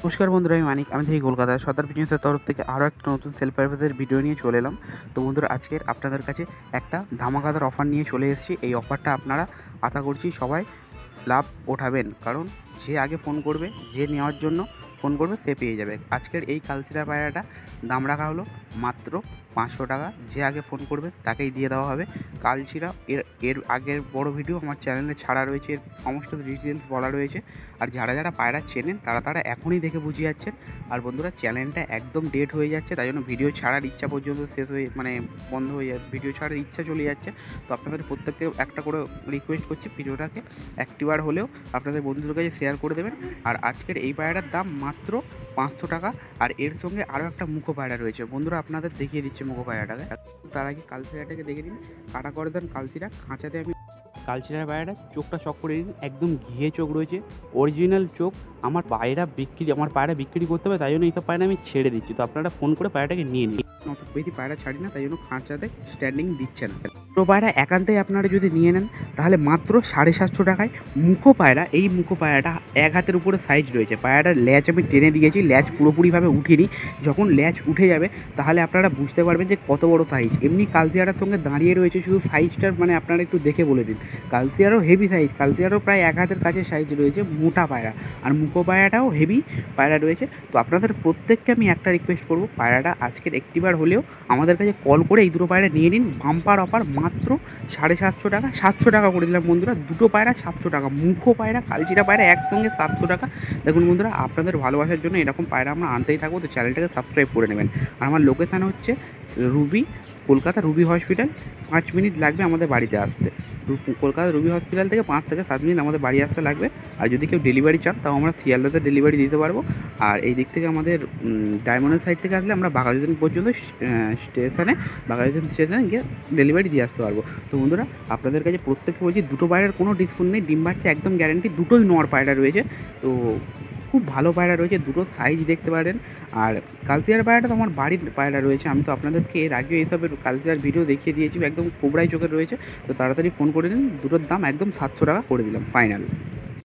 নমস্কার বন্ধুরা, আমি মানিক। আমি থেকে কলকাতা সর্দার বিজনেসের তরফ থেকে আরও একটা নতুন সেল পারপাসের ভিডিও নিয়ে চলে এলাম। তো বন্ধুরা, আজকের আপনাদের কাছে একটা ধামাকাদার অফার নিয়ে চলে এসেছি। এই অফারটা আপনারা আশা করছি সবাই লাভ ওঠাবেন, কারণ যে আগে ফোন করবে, যে নেওয়ার জন্য ফোন করবে, সে পেয়ে যাবে। আজকের এই কালচিরা পায়রাটা দাম রাখা হলো মাত্র 500 টাকা। যে আগে ফোন করবে তাকেই দিয়ে দেওয়া হবে কালচিরা। এর আগের বড় ভিডিও আমার চ্যানেলে ছাড়া রয়েছে, এর সমস্ত ডিটেলস বলা রয়েছে। আর যারা যারা পায়রা চেনেন তারা এখনই দেখে বুঝে যাচ্ছেন। আর বন্ধুরা, চ্যানেলটা একদম ডেড হয়ে যাচ্ছে, তাই জন্য ভিডিও ছাড়ার ইচ্ছা পর্যন্ত শেষ হয়ে বন্ধ হয়ে যাচ্ছে, ভিডিও ছাড়ার ইচ্ছা চলে যাচ্ছে। তো আপনাদের প্রত্যেককে একটা করে রিকোয়েস্ট করছি, ভিডিওটাকে একটিবার হলেও আপনাদের বন্ধুদের কাছে শেয়ার করে দেবেন। আর আজকের এই পায়রাটার দাম মাত্র 500 টাকা। আর এর সঙ্গে আরও একটা মুখো পায়রা রয়েছে। বন্ধুরা, আপনাদের দেখিয়ে দিচ্ছে মুখো পায়রাটাকে। তার আগে কালচিরাটাকে দেখে নিন। কাটা করে দেন কালচিরা। খাঁচাতে আমি কালচিরার পায়রাটা চোখটা চক করে নিন, একদম ঘিয়ে চোখ রয়েছে, অরিজিনাল চোখ। আমার পায়রা বিক্রি করতে হবে, তাই জন্য এইসব পায়রা আমি ছেড়ে দিচ্ছি। তো আপনারা ফোন করে পায়রাটাকে নিয়ে নিন। অত বেশি পায়রা ছাড়ি না, তাই জন্য খাঁচাতে স্ট্যান্ডিং দিচ্ছে না। দুটো পায়রা একান্তেই আপনারা যদি নিয়ে নেন তাহলে মাত্র 750 টাকায় মুখো পায়রা। এই মুখো পায়রাটা এক হাতের উপরে সাইজ রয়েছে। পায়রাটার ল্যাচ আমি টেনে দিয়েছি, ল্যাচ পুরোপুরিভাবে উঠিনি। যখন ল্যাচ উঠে যাবে তাহলে আপনারা বুঝতে পারবেন যে কত বড় সাইজ। এমনি কালচিরাটার সঙ্গে দাঁড়িয়ে রয়েছে, শুধু সাইজটার আপনারা একটু দেখে বলে দিন। কালচিরারও হেভি সাইজ, কালচিরারও প্রায় এক হাতের কাছে সাইজ রয়েছে, মোটা পায়রা। আর মুখো পায়রাটাও হেভি পায়রা রয়েছে। তো আপনাদের প্রত্যেককে আমি একটা রিকোয়েস্ট করবো, পায়রাটা আজকের একটিবার হলেও আমাদের কাছে কল করে এই দুটো পায়রা নিয়ে নিন। বাম্পার অফার, মাত্র 750 টাকা। 700 টাকা করে দিলাম বন্ধুরা, দুটো পায়রা 700 টাকা। মুখো পায়রা কালচিরা পায়রা একসঙ্গে 700 টাকা। দেখুন বন্ধুরা, আপনাদের ভালোবাসার জন্য এরকম পায়রা আমরা আনতেই থাকবো। তো চ্যানেলটাকে সাবস্ক্রাইব করে নেবেন। আর আমার লোকেশান হচ্ছে Ruby, Kolkata Ruby hospital. 5 minute লাগবে আমাদের বাড়িতে আসতে। কলকাতা রুবি হসপিটাল থেকে 5 থেকে 7 মিনিট আমাদের বাড়ি আসতে লাগবে। আর যদি কেউ ডেলিভারি চান তাও আমরা শিয়ালদাতে ডেলিভারি দিতে পারবো। আর এই দিক থেকে আমাদের ডায়মন্ডের সাইড থেকে আসলে আমরা বাঘাযতীন পর্যন্ত বাঘাযতীন স্টেশনে গিয়ে ডেলিভারি দিয়ে আসতে পারবো। তো বন্ধুরা, আপনাদের কাছে প্রত্যেককে বলছি, দুটো পায়রার কোনো ডিসকাউন্ট নেই, ডিম বাচ্চা একদম গ্যারেন্টি। দুটোই নোয়ার পায়রা রয়েছে, তো খুব ভালো পায়রা রয়েছে। দুটো সাইজ দেখতে পারেন। আর কালচিরার পায়রাটা তো আমার বাড়ির পায়রা রয়েছে। আমি তো আপনাদেরকে এর আগেও এইসবের কালচিরার ভিডিও দেখিয়ে দিয়েছি, একদম কোবরাই চোখের রয়েছে। তো তাড়াতাড়ি ফোন করে নিন, দুটোর দাম একদম 700 টাকা করে দিলাম ফাইনাল।